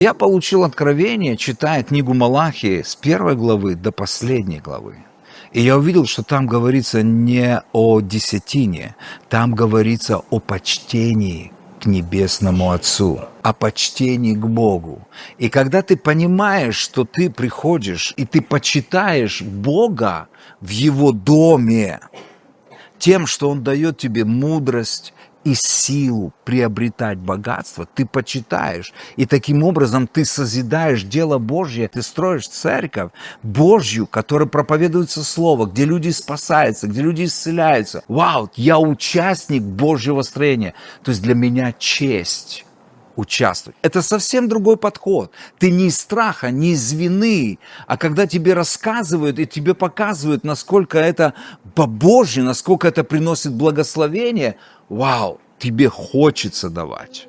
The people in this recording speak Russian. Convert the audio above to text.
Я получил откровение, читая книгу Малахии с первой главы до последней главы. И я увидел, что там говорится не о десятине, там говорится о почтении к Небесному Отцу, о почтении к Богу. И когда ты понимаешь, что ты приходишь и ты почитаешь Бога в Его доме, тем, что Он дает тебе мудрость и силу приобретать богатство, ты почитаешь. И таким образом ты созидаешь дело Божье, ты строишь церковь Божью, которая проповедуется Слово, где люди спасаются, где люди исцеляются. Вау, я участник Божьего строения. То есть для меня честь участвовать. Это совсем другой подход. Ты не из страха, не из вины, а когда тебе рассказывают и тебе показывают, насколько это по-божьи, насколько это приносит благословение, вау, тебе хочется давать.